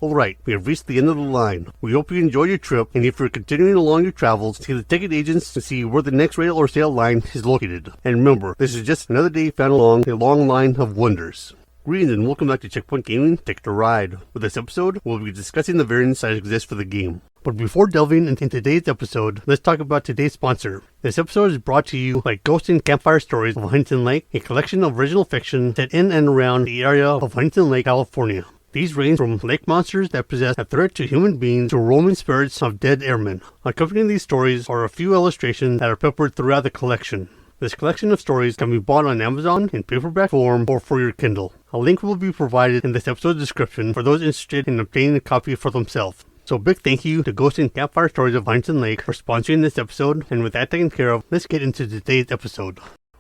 Alright, we have reached the end of the line. We hope you enjoyed your trip, and if you're continuing along your travels, see the ticket agents to see where the next rail or sail line is located. And remember, this is just another day found along a long line of wonders. Greetings and welcome back to Checkpoint Gaming Ticket to Ride. With this episode, we'll be discussing the variants that exist for the game. But before delving into today's episode, let's talk about today's sponsor. This episode is brought to you by Ghost and Campfire Stories of Huntington Lake, a collection of original fiction set in and around the area of Huntington Lake, California. These range from lake monsters that possess a threat to human beings to roaming spirits of dead airmen. Accompanying these stories are a few illustrations that are peppered throughout the collection. This collection of stories can be bought on Amazon in paperback form or for your Kindle. A link will be provided in this episode's description for those interested in obtaining a copy for themselves. So big thank you to Ghost and Campfire Stories of Huntington Lake for sponsoring this episode, and with that taken care of, let's get into today's episode.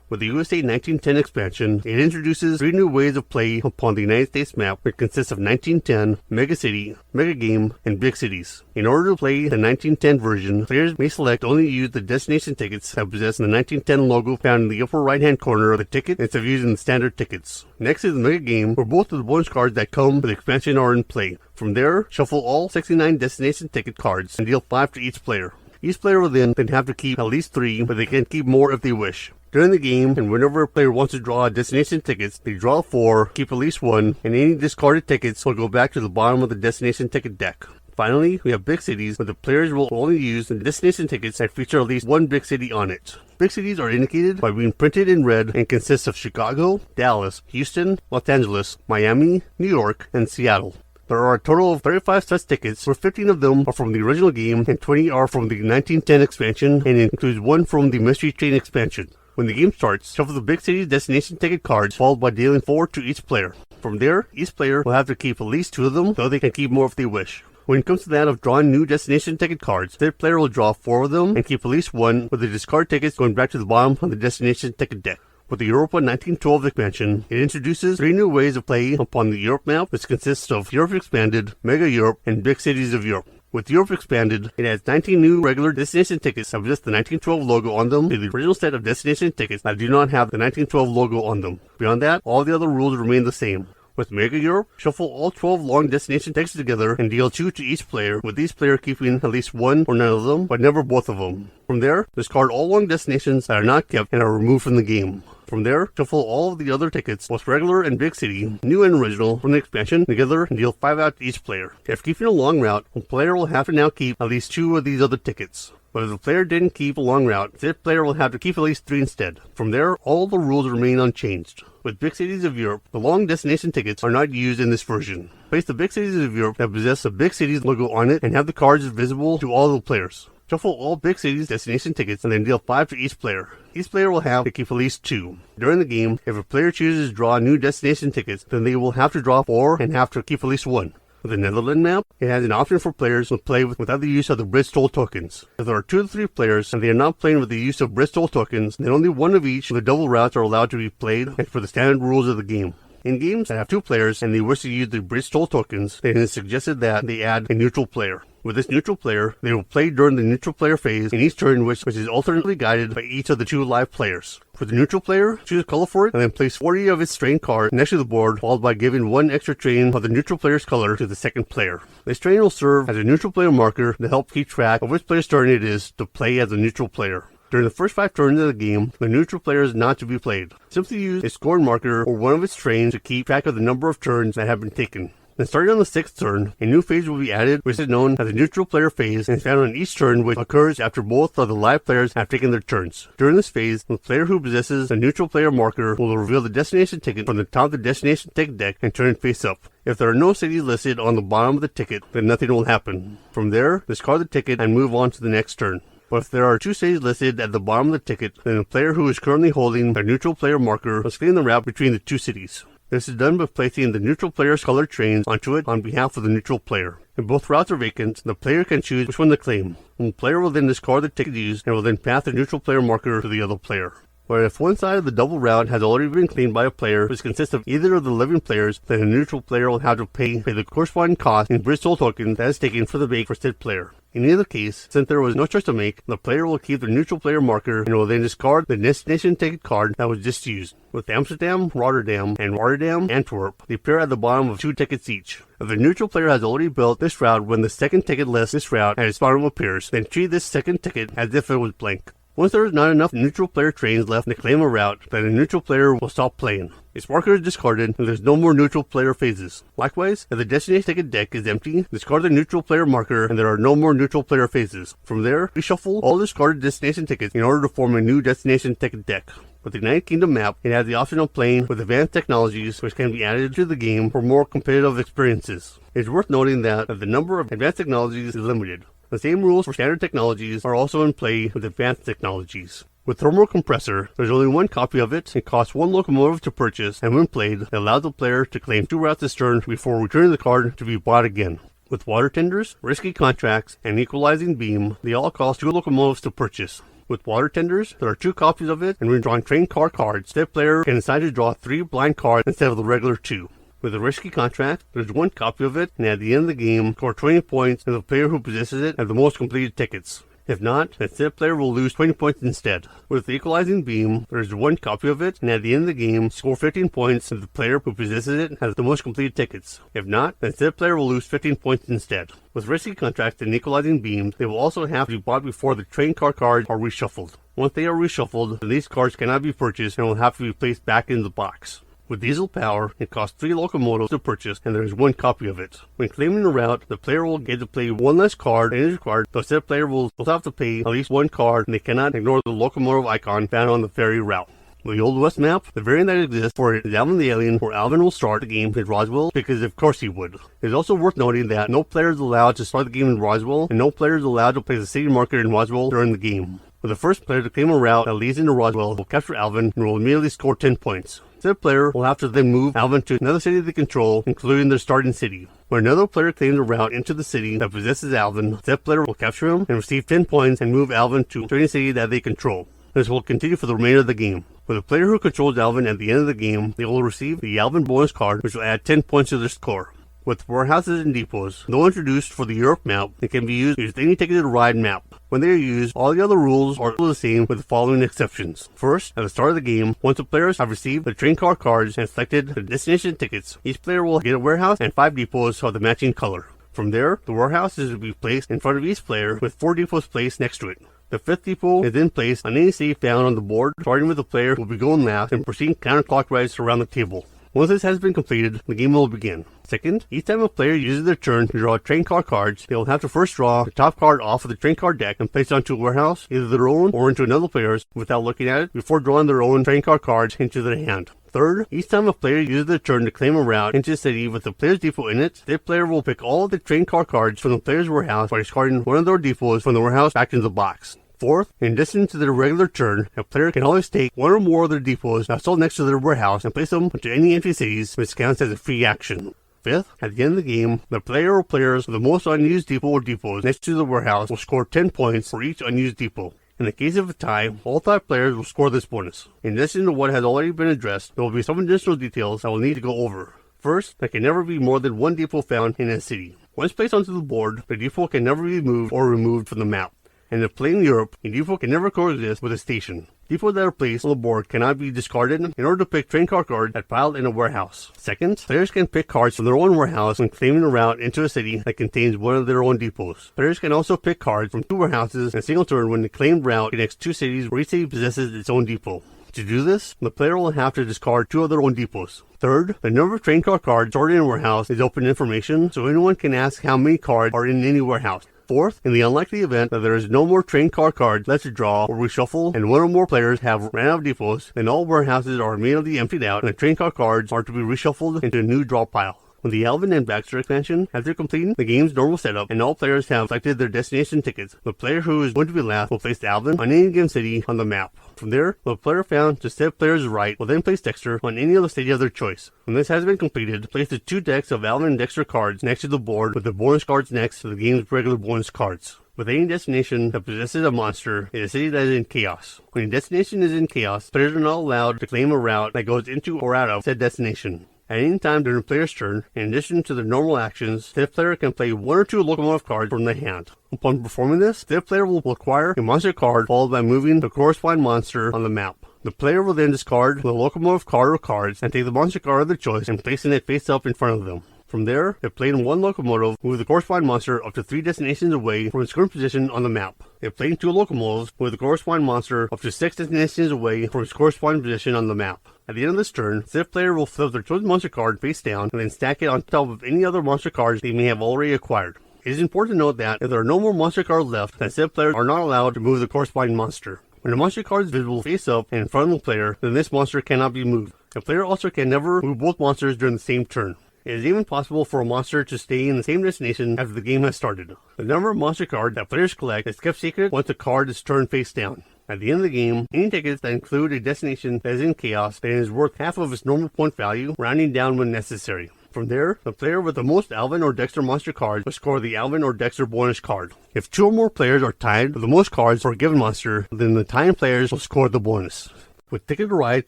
With the USA 1910 expansion, it introduces 3 new ways of play upon the United States map, which consists of 1910, Mega City, Mega Game, and Big Cities. In order to play the 1910 version, players may select only use the destination tickets that possess the 1910 logo found in the upper right-hand corner of the ticket instead of using the standard tickets. Next is the Mega Game, where both of the bonus cards that come with the expansion are in play. From there, shuffle all 69 destination ticket cards and deal 5 to each player. Each player will then have to keep at least 3, but they can keep more if they wish. During the game, and whenever a player wants to draw destination tickets, they draw 4, keep at least 1, and any discarded tickets will go back to the bottom of the destination ticket deck. Finally, we have Big Cities, where the players will only use the destination tickets that feature at least 1 big city on it. Big cities are indicated by being printed in red and consist of Chicago, Dallas, Houston, Los Angeles, Miami, New York, and Seattle. There are a total of 35 such tickets, where 15 of them are from the original game and 20 are from the 1910 expansion, and includes 1 from the Mystery Train expansion. When the game starts, shuffle the Big City's destination ticket cards, followed by dealing 4 to each player. From there, each player will have to keep at least 2 of them, though they can keep more if they wish. When it comes to that of drawing new destination ticket cards, their player will draw 4 of them and keep at least 1, with the discard tickets going back to the bottom of the destination ticket deck. With the Europa 1912 expansion, it introduces 3 new ways of play upon the Europe map, which consists of Europe Expanded, Mega Europe, and Big Cities of Europe. With Europe Expanded, it adds 19 new regular destination tickets that possess the 1912 logo on them to the original set of destination tickets that do not have the 1912 logo on them. Beyond that, all the other rules remain the same. With Mega Europe, shuffle all 12 long destination tickets together and deal 2 to each player, with each player keeping at least 1 or none of them, but never both of them. From there, discard all long destinations that are not kept and are removed from the game. From there, shuffle all of the other tickets, both regular and Big City, new and original, from the expansion together and deal 5 out to each player. If keeping a long route, a player will have to now keep at least 2 of these other tickets. But if the player didn't keep a long route, that player will have to keep at least 3 instead. From there, all the rules remain unchanged. With Big Cities of Europe, the long destination tickets are not used in this version. Place the Big Cities of Europe that possess the Big Cities logo on it and have the cards visible to all the players. Shuffle all Big Cities destination tickets and then deal 5 to each player. Each player will have to keep at least 2. During the game, if a player chooses to draw new destination tickets, then they will have to draw 4 and have to keep at least 1. With the Netherlands map, it has an option for players to play without the use of the Bristol tokens. If there are 2 to 3 players and they are not playing with the use of Bristol tokens, then only 1 of each of the double routes are allowed to be played as per the standard rules of the game. In games that have 2 players and they wish to use the Bristol tokens, then it is suggested that they add a neutral player. With this neutral player, they will play during the neutral player phase in each turn which is alternately guided by each of the 2 live players. For the neutral player, choose a color for it and then place 40 of its train cards next to the board, followed by giving 1 extra train of the neutral player's color to the second player. This train will serve as a neutral player marker to help keep track of which player's turn it is to play as a neutral player. During the first 5 turns of the game, the neutral player is not to be played. Simply use a score marker or one of its trains to keep track of the number of turns that have been taken. Then starting on the 6th turn, a new phase will be added, which is known as the neutral player phase, and is found on each turn, which occurs after both of the live players have taken their turns. During this phase, the player who possesses the neutral player marker will reveal the destination ticket from the top of the destination ticket deck and turn it face up. If there are no cities listed on the bottom of the ticket, then nothing will happen. From there, discard the ticket and move on to the next turn. But if there are 2 cities listed at the bottom of the ticket, then the player who is currently holding their neutral player marker must clean the route between the 2 cities. This is done by placing the neutral player's colored trains onto it on behalf of the neutral player. If both routes are vacant, the player can choose which one to claim. The player will then discard the ticket used and will then pass the neutral player marker to the other player. where if one side of the double route has already been claimed by a player which consists of either of the living players, then a neutral player will have to pay the corresponding cost in British Soul tokens that is taken for the bait for said player. In either case, since there was no choice to make, the player will keep the neutral player marker and will then discard the destination ticket card that was just used. With Amsterdam, Rotterdam, and Rotterdam, Antwerp, they appear at the bottom of 2 tickets each. If the neutral player has already built this route when the second ticket lists this route at its bottom appears, then treat this second ticket as if it was blank. Once there is not enough neutral player trains left to claim a route, then the neutral player will stop playing. Its marker is discarded and there's no more neutral player phases. Likewise, if the destination ticket deck is empty, discard the neutral player marker and there are no more neutral player phases. From there, reshuffle all discarded destination tickets in order to form a new destination ticket deck. With the United Kingdom map, it has the option of playing with advanced technologies which can be added to the game for more competitive experiences. It is worth noting that the number of advanced technologies is limited. The same rules for standard technologies are also in play with advanced technologies. With Thermal Compressor, there's only one copy of it, it costs 1 locomotive to purchase, and when played, it allows the player to claim 2 routes this turn before returning the card to be bought again. With Water Tenders, Risky Contracts, and Equalizing Beam, they all cost 2 locomotives to purchase. With Water Tenders, there are 2 copies of it, and when drawing train car cards, the player can decide to draw 3 blind cards instead of the regular 2. With a Risky Contract, there's 1 copy of it, and at the end of the game, score 20 points, and the player who possesses it has the most completed tickets. If not, the said player will lose 20 points instead. With the Equalizing Beam, there's 1 copy of it, and at the end of the game, score 15 points, and the player who possesses it has the most completed tickets. If not, the said player will lose 15 points instead. With Risky Contracts and Equalizing Beams, they will also have to be bought before the train car cards are reshuffled. Once they are reshuffled, then these cards cannot be purchased and will have to be placed back in the box. With Diesel Power, it costs 3 locomotives to purchase, and there is 1 copy of it. When claiming a route, the player will get to play 1 less card than is required, though said player will still have to pay at least 1 card, and they cannot ignore the locomotive icon found on the ferry route. With the Old West map, the variant that exists for it is Alvin the Alien, where Alvin will start the game in Roswell, because of course he would. It is also worth noting that no player is allowed to start the game in Roswell, and no player is allowed to place a city marker in Roswell during the game. For the first player to claim a route that leads into Roswell will capture Alvin and will immediately score 10 points. Said player will have to then move Alvin to another city they control, including their starting city. When another player claims a route into the city that possesses Alvin, said player will capture him and receive 10 points and move Alvin to any city that they control. This will continue for the remainder of the game. For the player who controls Alvin at the end of the game, they will receive the Alvin bonus card, which will add 10 points to their score. With warehouses and depots, though introduced for the Europe map, they can be used with any ticketed ride map. When they are used, all the other rules are the same with the following exceptions. First, at the start of the game, once the players have received the train car cards and selected the destination tickets, each player will get a warehouse and 5 depots of the matching color. From there, the warehouses will be placed in front of each player with 4 depots placed next to it. The 5th depot is then placed on any city found on the board, starting with the player who will be going last and proceeding counterclockwise around the table. Once this has been completed, the game will begin. Second, each time a player uses their turn to draw train car cards, they will have to first draw the top card off of the train car deck and place it onto a warehouse, either their own or into another player's, without looking at it, before drawing their own train car cards into their hand. Third, each time a player uses their turn to claim a route into a city with the player's depot in it, the player will pick all of the train car cards from the player's warehouse by discarding one of their depots from the warehouse back into the box. Fourth, in addition to their regular turn, a player can always take 1 or more of their depots that are sold next to their warehouse and place them into any empty cities, which counts as a free action. Fifth, at the end of the game, the player or players with the most unused depot or depots next to the warehouse will score 10 points for each unused depot. In the case of a tie, all 5 players will score this bonus. In addition to what has already been addressed, there will be some additional details I will need to go over. First, there can never be more than 1 depot found in a city. Once placed onto the board, the depot can never be moved or removed from the map. And if playing Europe, a depot can never coexist with a station. Depots that are placed on the board cannot be discarded in order to pick train car cards that piled in a warehouse. Second, players can pick cards from their own warehouse when claiming a route into a city that contains one of their own depots. Players can also pick cards from 2 warehouses in a single turn when the claimed route connects 2 cities where each city possesses its own depot. To do this, the player will have to discard 2 of their own depots. Third, the number of train car cards stored in a warehouse is open information, so anyone can ask how many cards are in any warehouse. Fourth, in the unlikely event that there is no more train car cards left to draw or reshuffle and 1 or more players have ran out of depots, then all warehouses are immediately emptied out and the train car cards are to be reshuffled into a new draw pile. When the Alvin and Baxter expansion, after completing the game's normal setup and all players have selected their destination tickets, the player who is going to be last will place Alvin on any given city on the map. From there, the player found to said player's right will then place Dexter on any other city of their choice. When this has been completed, place the 2 decks of Alvin and Dexter cards next to the board with the bonus cards next to the game's regular bonus cards. With any destination that possesses a monster, it is a city that is in chaos. When a destination is in chaos, players are not allowed to claim a route that goes into or out of said destination. At any time during the player's turn, in addition to their normal actions, said player can play 1 or 2 locomotive cards from the hand. Upon performing this, said player will acquire a monster card followed by moving the corresponding monster on the map. The player will then discard the locomotive card or cards and take the monster card of their choice and placing it face up in front of them. From there, if playing 1 locomotive, move the corresponding monster up to 3 destinations away from its current position on the map. If playing 2 locomotives, move the corresponding monster up to 6 destinations away from its corresponding position on the map. At the end of this turn, said player will flip their chosen monster card face down and then stack it on top of any other monster cards they may have already acquired. It is important to note that if there are no more monster cards left, then said players are not allowed to move the corresponding monster. When a monster card is visible face up and in front of the player, then this monster cannot be moved. The player also can never move both monsters during the same turn. It is even possible for a monster to stay in the same destination after the game has started. The number of monster cards that players collect is kept secret once the card is turned face down. At the end of the game, any tickets that include a destination that is in chaos then is worth half of its normal point value, rounding down when necessary. From there, the player with the most Alvin or Dexter monster cards will score the Alvin or Dexter bonus card. If 2 or more players are tied with the most cards for a given monster, then the tying players will score the bonus. With Ticket to Ride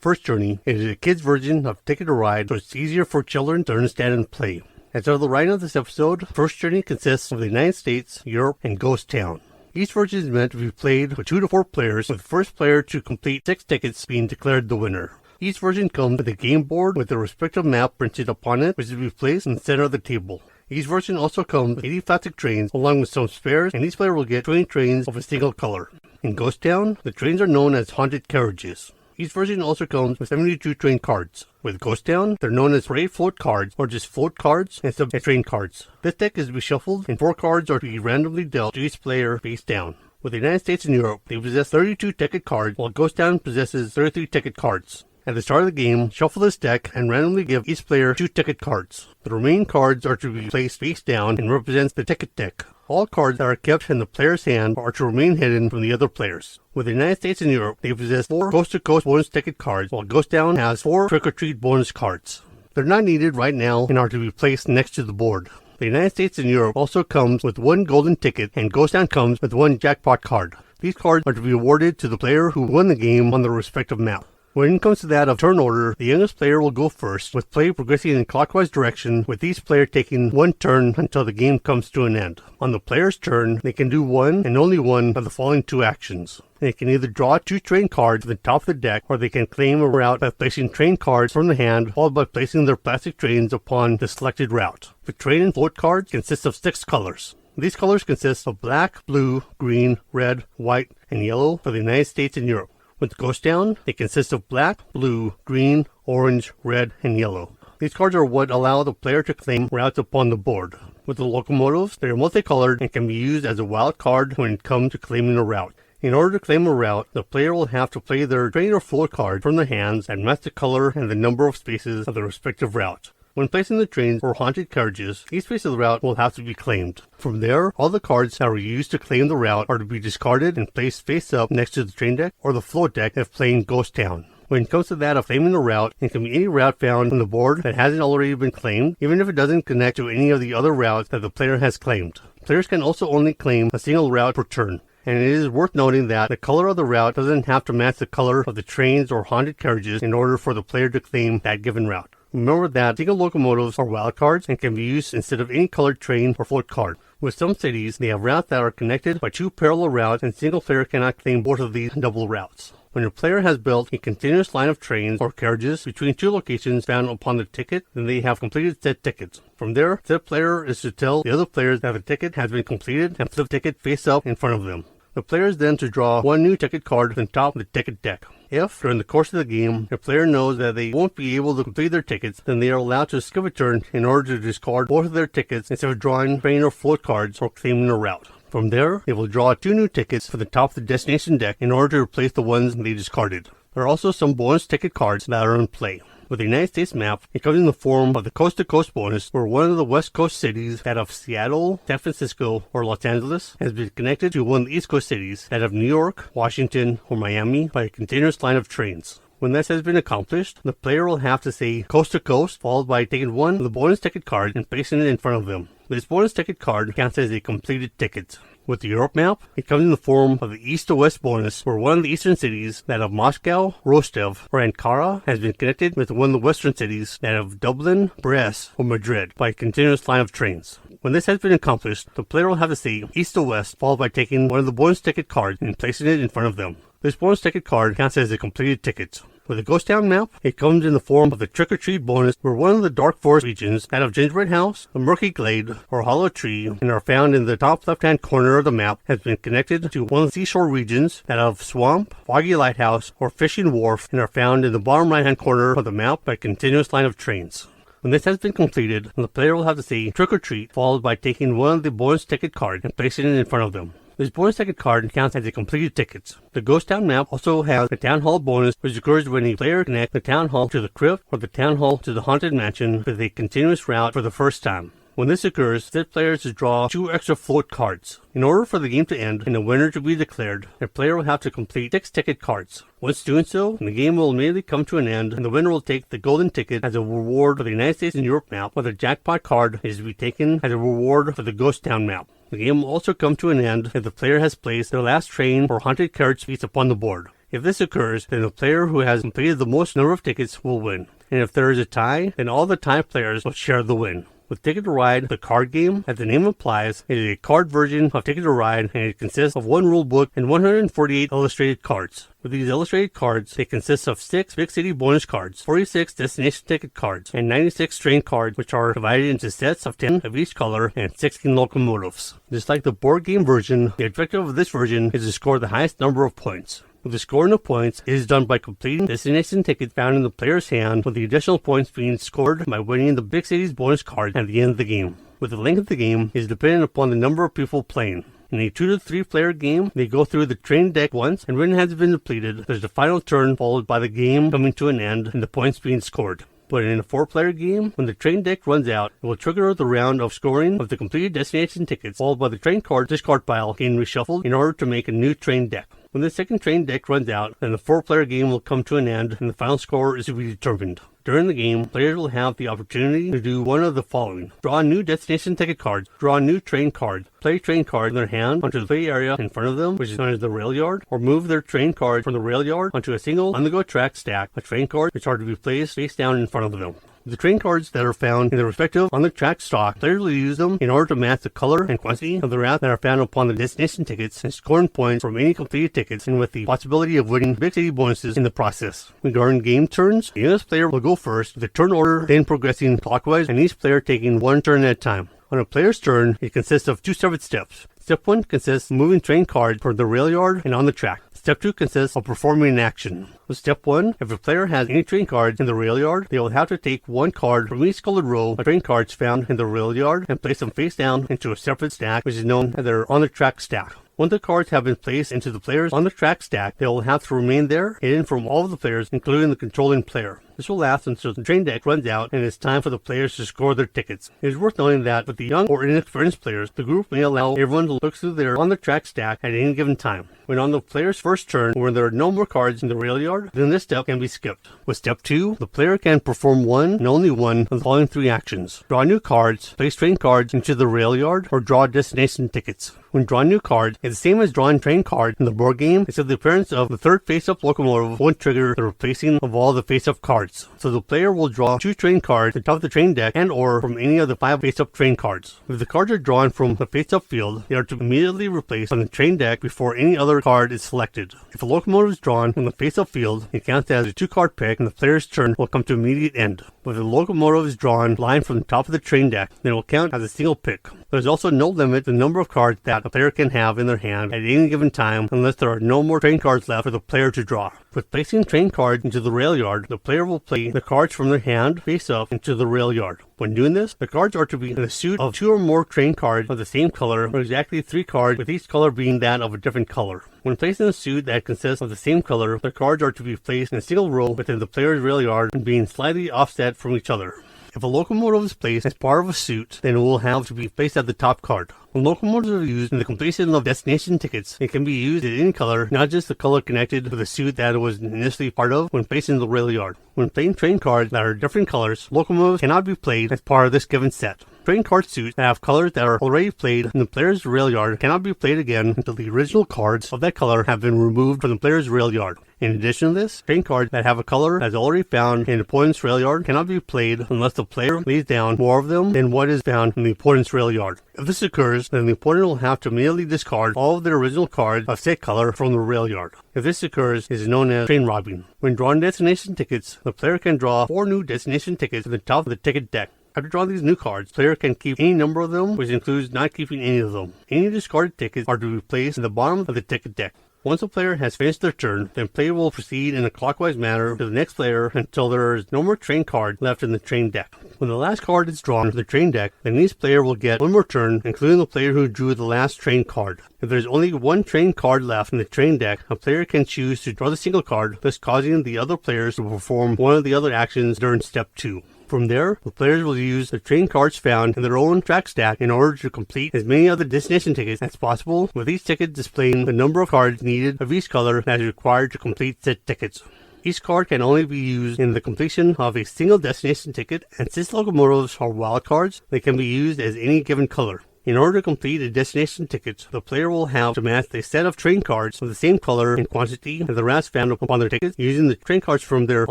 First Journey, it is a kid's version of Ticket to Ride, so it's easier for children to understand and play. As of the writing of this episode, First Journey consists of the United States, Europe, and Ghost Town. Each version is meant to be played with 2 to 4 players, with the first player to complete 6 tickets being declared the winner. Each version comes with a game board with the respective map printed upon it, which is to be placed in the center of the table. Each version also comes with 80 plastic trains along with some spares, and each player will get 20 trains of a single color. In Ghost Town, the trains are known as haunted carriages. Each version also comes with 72 train cards. With Ghost Town, they're known as parade float cards or just float cards instead of train cards. This deck is to be shuffled and 4 cards are to be randomly dealt to each player face down. With the United States and Europe, they possess 32 ticket cards while Ghost Town possesses 33 ticket cards. At the start of the game, shuffle this deck and randomly give each player 2 ticket cards. The remaining cards are to be placed face down and represents the ticket deck. All cards that are kept in the player's hand are to remain hidden from the other players. With the United States and Europe, they possess 4 coast-to-coast bonus ticket cards, while Ghost Town has 4 trick-or-treat bonus cards. They're not needed right now and are to be placed next to the board. The United States and Europe also comes with 1 golden ticket, and Ghost Town comes with 1 jackpot card. These cards are to be awarded to the player who won the game on the respective map. When it comes to that of turn order, the youngest player will go first, with play progressing in clockwise direction, with each player taking 1 turn until the game comes to an end. On the player's turn, they can do 1 and only 1 of the following 2 actions. They can either draw 2 train cards to the top of the deck, or they can claim a route by placing train cards from the hand, followed by placing their plastic trains upon the selected route. The train and float cards consist of 6 colors. These colors consist of black, blue, green, red, white, and yellow for the United States and Europe. With Ghost Town, they consist of black, blue, green, orange, red, and yellow. These cards are what allow the player to claim routes upon the board. With the locomotives, they are multicolored and can be used as a wild card when it comes to claiming a route. In order to claim a route, the player will have to play their train or float card from their hands and match the color and the number of spaces of the respective route. When placing the trains or haunted carriages, each space of the route will have to be claimed. From there, all the cards that were used to claim the route are to be discarded and placed face up next to the train deck or the float deck if playing Ghost Town. When it comes to that of claiming a route, it can be any route found on the board that hasn't already been claimed, even if it doesn't connect to any of the other routes that the player has claimed. Players can also only claim a single route per turn. And it is worth noting that the color of the route doesn't have to match the color of the trains or haunted carriages in order for the player to claim that given route. Remember that single locomotives are wildcards and can be used instead of any colored train or float card. With some cities, they have routes that are connected by 2 parallel routes, and single player cannot claim both of these double routes. When your player has built a continuous line of trains or carriages between 2 locations found upon the ticket, then they have completed said tickets. From there, said player is to tell the other players that the ticket has been completed and flip the ticket face up in front of them. The player is then to draw 1 new ticket card from the top of the ticket deck. If, during the course of the game, the player knows that they won't be able to complete their tickets, then they are allowed to skip a turn in order to discard both of their tickets instead of drawing train or float cards or claiming a route. From there, they will draw 2 new tickets for the top of the destination deck in order to replace the ones they discarded. There are also some bonus ticket cards that are in play. With the United States map, it comes in the form of the coast-to-coast bonus, where one of the West Coast cities, that of Seattle, San Francisco, or Los Angeles, has been connected to one of the East Coast cities, that of New York, Washington, or Miami, by a continuous line of trains. When this has been accomplished, the player will have to say coast to coast, followed by taking 1 of the bonus ticket cards and placing it in front of them. This bonus ticket card counts as a completed ticket. With the Europe map, it comes in the form of the East to West bonus, where one of the eastern cities, that of Moscow, Rostov, or Ankara, has been connected with one of the western cities, that of Dublin, Brest, or Madrid, by a continuous line of trains. When this has been accomplished, the player will have to say East to West, followed by taking one of the bonus ticket cards and placing it in front of them. This bonus ticket card counts as a completed ticket. With the Ghost Town map, it comes in the form of the Trick or Treat bonus, where one of the Dark Forest regions, that of Gingerbread House, a Murky Glade, or Hollow Tree, and are found in the top left-hand corner of the map, has been connected to one of the seashore regions, that of Swamp, Foggy Lighthouse, or Fishing Wharf, and are found in the bottom right-hand corner of the map by a continuous line of trains. When this has been completed, the player will have to say Trick or Treat, followed by taking one of the bonus ticket cards and placing it in front of them. This bonus ticket card counts as a completed ticket. The Ghost Town map also has a Town Hall bonus, which occurs when a player connects the Town Hall to the Crypt or the Town Hall to the Haunted Mansion with a continuous route for the first time. When this occurs, said player is to draw 2 extra float cards. In order for the game to end and a winner to be declared, the player will have to complete 6 ticket cards. Once doing so, the game will immediately come to an end, and the winner will take the golden ticket as a reward for the United States and Europe map, while the jackpot card is to be taken as a reward for the Ghost Town map. The game will also come to an end if the player has placed their last train or haunted carriage piece upon the board. If this occurs, then the player who has completed the most number of tickets will win. And if there is a tie, then all the tie players will share the win. With Ticket to Ride, the card game, as the name implies, it is a card version of Ticket to Ride, and it consists of 1 rule book and 148 illustrated cards. With these illustrated cards, they consist of 6 Big City bonus cards, 46 destination ticket cards, and 96 train cards, which are divided into sets of 10 of each color and 16 locomotives. Just like the board game version, the objective of this version is to score the highest number of points. With the scoring of points, it is done by completing destination tickets found in the player's hand, with the additional points being scored by winning the Big City's bonus card at the end of the game. With the length of the game is dependent upon the number of people playing. In a 2 to 3 player game, they go through the train deck once, and when it has been depleted, there's the final turn followed by the game coming to an end and the points being scored. But in a 4-player game, when the train deck runs out, it will trigger the round of scoring of the completed destination tickets, followed by the train card discard pile being reshuffled in order to make a new train deck. When the second train deck runs out, then the 4-player game will come to an end and the final score is to be determined. During the game, players will have the opportunity to do one of the following: draw new destination ticket cards, draw new train cards, play train cards in their hand onto the play area in front of them, which is known as the rail yard, or move their train cards from the rail yard onto a single on-the-go track stack of train cards, which are to be placed face down in front of them. The train cards that are found in the respective on-the-track stock, players will use them in order to match the color and quantity of the route that are found upon the destination tickets and scoring points from any completed tickets, and with the possibility of winning Big City bonuses in the process. Regarding game turns, the youngest player will go first, with the turn order then progressing clockwise, and each player taking 1 turn at a time. On a player's turn, it consists of 2 separate steps. Step 1 consists of moving train cards from the rail yard and on the track. Step 2 consists of performing an action. With Step 1, if a player has any train cards in the rail yard, they will have to take 1 card from each colored row of train cards found in the rail yard and place them face down into a separate stack, which is known as their on-the-track stack. Once the cards have been placed into the player's on-the-track stack, they will have to remain there, hidden from all of the players, including the controlling player. This will last until the train deck runs out and it's time for the players to score their tickets. It is worth noting that with the young or inexperienced players, the group may allow everyone to look through their on-the-track stack at any given time. When on the player's first turn, when there are no more cards in the rail yard, then this step can be skipped. With Step 2, the player can perform one and only one of the following 3 actions: draw new cards, place train cards into the rail yard, or draw destination tickets. When drawing new cards, it's the same as drawing train cards in the board game, except the appearance of the third face-up locomotive won't trigger the replacing of all the face-up cards. So the player will draw 2 train cards at the top of the train deck and or from any of the 5 face-up train cards. If the cards are drawn from the face-up field, they are to immediately replace on the train deck before any other card is selected. If a locomotive is drawn from the face-up field, it counts as a 2-card pick and the player's turn will come to immediate end. But if the locomotive is drawn blind from the top of the train deck, then it will count as a single pick. There is also no limit to the number of cards that a player can have in their hand at any given time unless there are no more train cards left for the player to draw. With placing train cards into the rail yard, the player will play the cards from their hand face up into the rail yard. When doing this, the cards are to be in a suit of 2 or more train cards of the same color, or exactly 3 cards, with each color being that of a different color. When placed in a suit that consists of the same color, the cards are to be placed in a single row within the player's rail yard and being slightly offset from each other. If a locomotive is placed as part of a suit, then it will have to be placed at the top card. When locomotives are used in the completion of destination tickets, it can be used in any color, not just the color connected to the suit that it was initially part of when placed in the rail yard. When playing train cards that are different colors, locomotives cannot be played as part of this given set. Train card suits that have colors that are already played in the player's rail yard cannot be played again until the original cards of that color have been removed from the player's rail yard. In addition to this, train cards that have a color that's already found in the opponent's rail yard cannot be played unless the player lays down more of them than what is found in the opponent's rail yard. If this occurs, then the opponent will have to immediately discard all of their original cards of said color from the rail yard. If this occurs, it is known as train robbing. When drawing destination tickets, the player can draw 4 new destination tickets to the top of the ticket deck. After drawing these new cards, the player can keep any number of them, which includes not keeping any of them. Any discarded tickets are to be placed in the bottom of the ticket deck. Once a player has finished their turn, then player will proceed in a clockwise manner to the next player until there is no more train card left in the train deck. When the last card is drawn from the train deck, then each player will get 1 more turn, including the player who drew the last train card. If there is only 1 train card left in the train deck, a player can choose to draw the single card, thus causing the other players to perform one of the other actions during step 2. From there, the players will use the train cards found in their own track stack in order to complete as many other destination tickets as possible, with each ticket displaying the number of cards needed of each color that is required to complete said tickets. Each card can only be used in the completion of a single destination ticket, and since locomotives are wild cards, they can be used as any given color. In order to complete a destination ticket, the player will have to match a set of train cards of the same color and quantity as the routes found upon their tickets using the train cards from their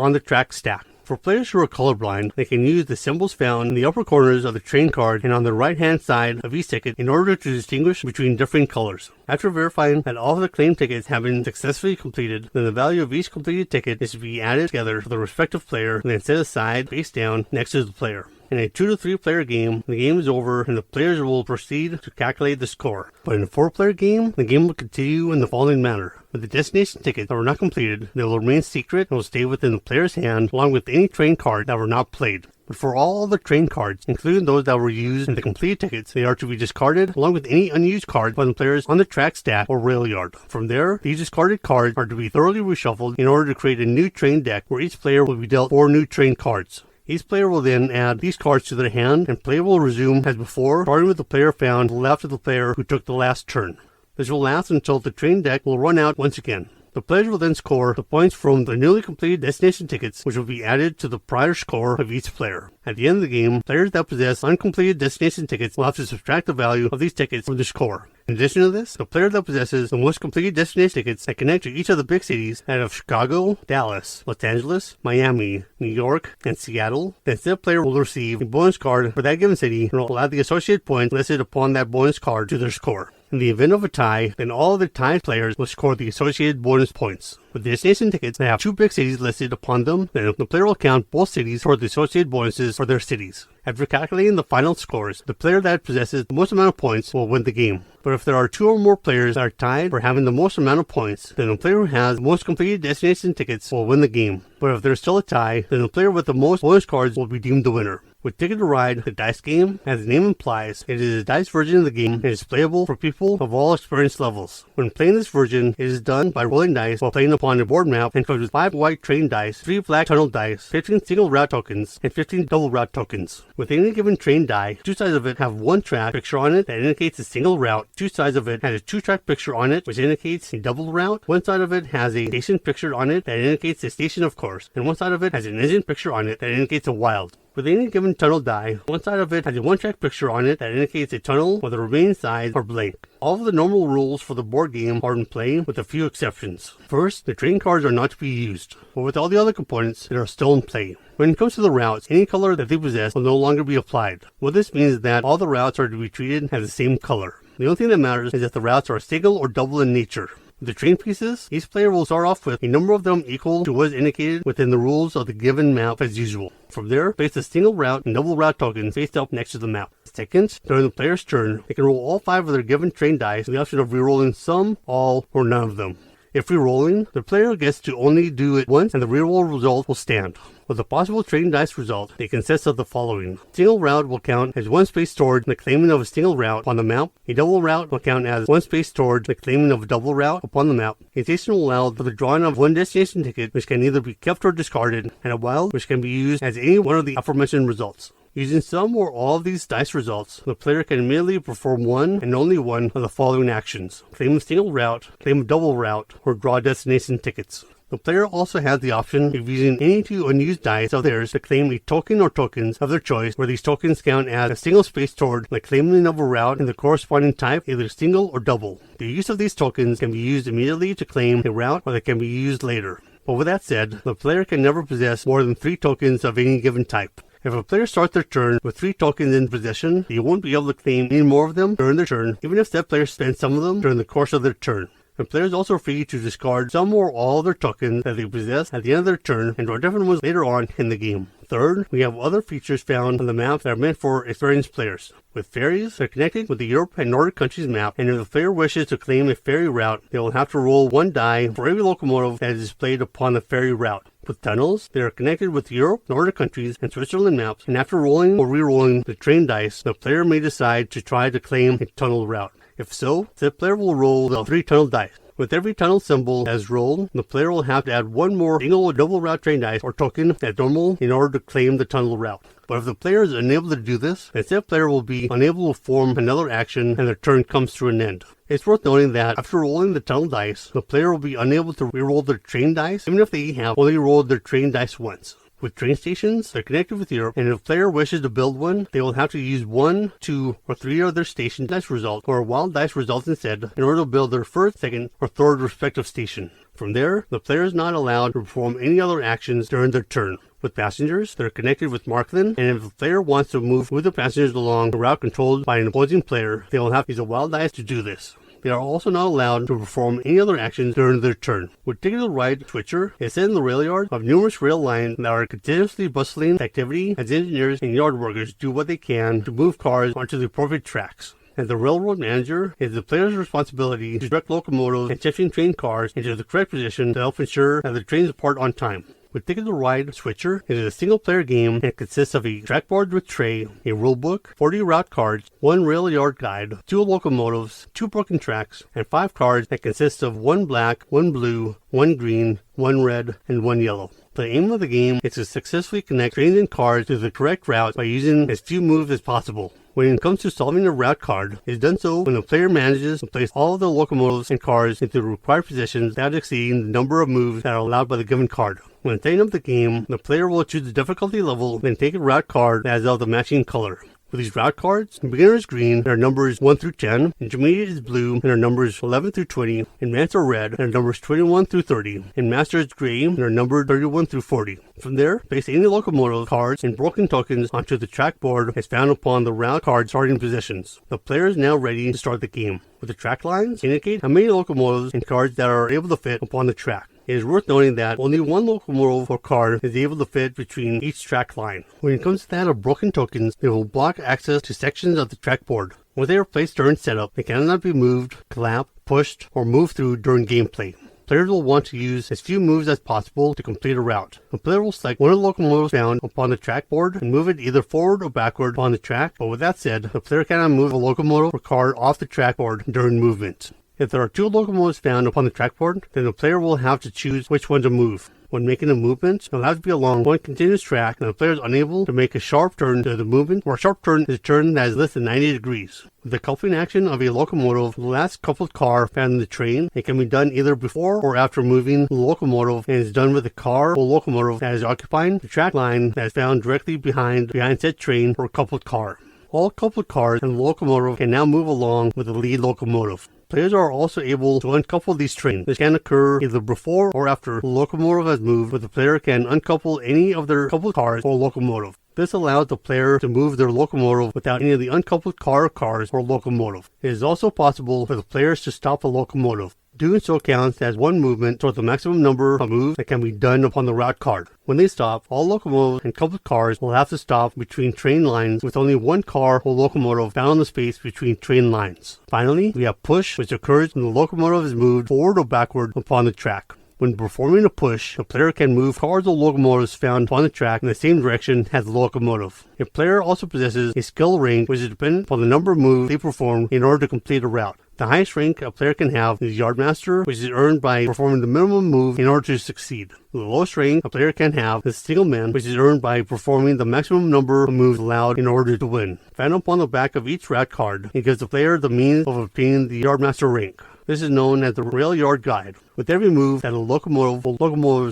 on-the-track stack. For players who are colorblind, they can use the symbols found in the upper corners of the train card and on the right-hand side of each ticket in order to distinguish between different colors. After verifying that all of the claim tickets have been successfully completed, then the value of each completed ticket is to be added together for the respective player and then set aside face down next to the player. In a 2 to 3 player game, the game is over and the players will proceed to calculate the score. But in a 4 player game, the game will continue in the following manner. With the destination tickets that were not completed, they will remain secret and will stay within the player's hand along with any train cards that were not played. But for all other train cards, including those that were used in the completed tickets, they are to be discarded along with any unused cards by the players on the track stack or rail yard. From there, these discarded cards are to be thoroughly reshuffled in order to create a new train deck where each player will be dealt 4 new train cards. Each player will then add these cards to their hand, and play will resume as before, starting with the player found left of the player who took the last turn. This will last until the train deck will run out once again. The players will then score the points from the newly completed destination tickets, which will be added to the prior score of each player. At the end of the game, players that possess uncompleted destination tickets will have to subtract the value of these tickets from their score. In addition to this, the player that possesses the most completed destination tickets that connect to each of the big cities out of Chicago, Dallas, Los Angeles, Miami, New York, and Seattle, then said player will receive a bonus card for that given city and will add the associated points listed upon that bonus card to their score. In the event of a tie, then all of the tied players will score the associated bonus points. With destination tickets that have 2 big cities listed upon them, then the player will count both cities toward the associated bonuses for their cities. After calculating the final scores, the player that possesses the most amount of points will win the game. But if there are 2 or more players that are tied for having the most amount of points, then the player who has the most completed destination tickets will win the game. But if there's still a tie, then the player with the most bonus cards will be deemed the winner. With Ticket to Ride, the dice game, as the name implies, it is a dice version of the game and is playable for people of all experience levels. When playing this version, it is done by rolling dice while playing upon a board map and comes with 5 white train dice, 3 black tunnel dice, 15 single route tokens, and 15 double route tokens. With any given train die, 2 sides of it have 1 track picture on it that indicates a single route, 2 sides of it has a 2-track picture on it which indicates a double route, 1 side of it has a station pictured on it that indicates a station of course, and 1 side of it has an engine picture on it that indicates a wild. With any given tunnel die, 1 side of it has a 1-track picture on it that indicates a tunnel, while the remaining sides are blank. All of the normal rules for the board game are in play with a few exceptions. First, the train cards are not to be used, but with all the other components, they are still in play. When it comes to the routes, any color that they possess will no longer be applied. What this means is that all the routes are to be treated as the same color. The only thing that matters is that the routes are single or double in nature. With the train pieces, each player will start off with a number of them equal to what is indicated within the rules of the given map as usual. From there, place the single route and double route tokens face up next to the map. Second, during the player's turn, they can roll all 5 of their given train dice with the option of rerolling some, all, or none of them. If rerolling, the player gets to only do it once and the reroll result will stand. With a possible train dice result, it consists of the following. Single route will count as 1 space stored in the claiming of a single route on the map. A double route will count as 1 space stored in the claiming of a double route upon the map. A station will allow for the drawing of 1 destination ticket which can either be kept or discarded, and a wild which can be used as any one of the aforementioned results. Using some or all of these dice results, the player can immediately perform one and only one of the following actions. Claim a single route, claim a double route, or draw destination tickets. The player also has the option of using any two unused dice of theirs to claim a token or tokens of their choice, where these tokens count as a single space stored, like claiming of a route in the corresponding type, either single or double. The use of these tokens can be used immediately to claim a route, or they can be used later. But with that said, the player can never possess more than 3 tokens of any given type. If a player starts their turn with 3 tokens in possession, they won't be able to claim any more of them during their turn, even if that player spends some of them during the course of their turn. The player is also free to discard some or all of their tokens that they possess at the end of their turn and draw different ones later on in the game. Third, we have other features found on the map that are meant for experienced players. With ferries, they're connected with the Europe and Nordic countries map, and if the player wishes to claim a ferry route, they will have to roll 1 die for every locomotive that is displayed upon the ferry route. With tunnels, they are connected with Europe, Nordic countries, and Switzerland maps, and after rolling or re-rolling the train dice, the player may decide to try to claim a tunnel route. If so, the player will roll the 3 tunnel dice. With every tunnel symbol as rolled, the player will have to add 1 more single or double route train dice or token as normal in order to claim the tunnel route. But if the player is unable to do this, the said player will be unable to perform another action and their turn comes to an end. It's worth noting that after rolling the tunnel dice, the player will be unable to re-roll their train dice, even if they have only rolled their train dice once. With train stations, they're connected with Europe, and if a player wishes to build one, they will have to use 1, 2, or 3 of their station dice results, or wild dice results instead, in order to build their first, second, or third respective station. From there, the player is not allowed to perform any other actions during their turn. With passengers, they're connected with Markland, and if the player wants to move the passengers along a route controlled by an opposing player, they will have to use a wild dice to do this. They are also not allowed to perform any other actions during their turn. With Ticketed Ride Switcher, it sits in the rail yard of numerous rail lines that are continuously bustling with activity as engineers and yard workers do what they can to move cars onto the appropriate tracks. As the railroad manager, it is the player's responsibility to direct locomotives and shifting train cars into the correct position to help ensure that the trains depart on time. With Ticketed Ride Switcher, it is a single-player game and it consists of a trackboard with tray, a rulebook, 40 route cards, 1 rail yard guide, 2 locomotives, 2 broken tracks, and 5 cards that consist of 1 black, 1 blue, 1 green, 1 red, and 1 yellow. The aim of the game is to successfully connect trains and cars to the correct route by using as few moves as possible. When it comes to solving a route card, it is done so when the player manages to place all of the locomotives and cars into the required positions without exceeding the number of moves that are allowed by the given card. When setting up the game, the player will choose the difficulty level, then take a route card that is of the matching color. For these route cards, beginner is green and are numbers 1 through 10, intermediate is blue and are numbers 11 through 20, advanced are red and are numbers 21 through 30, and master is gray and are numbered 31 through 40. From there, place any locomotive cards and broken tokens onto the track board as found upon the route card starting positions. The player is now ready to start the game. With the track lines, indicate how many locomotives and cards that are able to fit upon the track. It is worth noting that only 1 locomotive or card is able to fit between each track line. When it comes to that of broken tokens, they will block access to sections of the track board. When they are placed during setup, they cannot be moved, clamped, pushed, or moved through during gameplay. Players will want to use as few moves as possible to complete a route. The player will select one of the locomotives found upon the track board and move it either forward or backward upon the track, but with that said, the player cannot move a locomotive or card off the track board during movement. If there are 2 locomotives found upon the trackboard, then the player will have to choose which one to move. When making a movement, it will have to be along one continuous track, and the player is unable to make a sharp turn to the movement, where a sharp turn is a turn that is less than 90 degrees. With the coupling action of a locomotive, the last coupled car found in the train, it can be done either before or after moving the locomotive, and is done with the car or locomotive that is occupying the track line that is found directly behind said train or coupled car. All coupled cars and the locomotive can now move along with the lead locomotive. Players are also able to uncouple these trains. This can occur either before or after the locomotive has moved, but the player can uncouple any of their coupled cars or locomotive. This allows the player to move their locomotive without any of the uncoupled cars or locomotive. It is also possible for the players to stop the locomotive. Doing so counts as 1 movement towards the maximum number of moves that can be done upon the route card. When they stop, all locomotives and coupled cars will have to stop between train lines with only 1 car or locomotive found in the space between train lines. Finally, we have push, which occurs when the locomotive is moved forward or backward upon the track. When performing a push, the player can move cars or locomotives found upon the track in the same direction as the locomotive. A player also possesses a skill rank which is dependent upon the number of moves they perform in order to complete a route. The highest rank a player can have is Yardmaster, which is earned by performing the minimum move in order to succeed. The lowest rank a player can have is Signalman, which is earned by performing the maximum number of moves allowed in order to win. Found upon the back of each route card, it gives the player the means of obtaining the Yardmaster rank. This is known as the Rail Yard Guide. With every move that a locomotive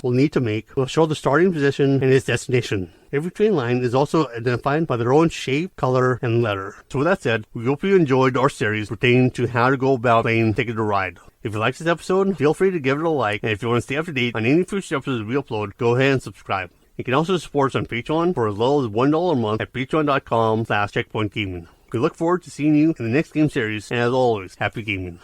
will need to make, will show the starting position and its destination. Every train line is also identified by their own shape, color, and letter. So with that said, we hope you enjoyed our series pertaining to how to go about playing Ticket to Ride. If you liked this episode, feel free to give it a like, and if you want to stay up to date on any future episodes we upload, go ahead and subscribe. You can also support us on Patreon for as little as $1 a month at patreon.com/checkpointgaming. We look forward to seeing you in the next game series, and as always, happy gaming.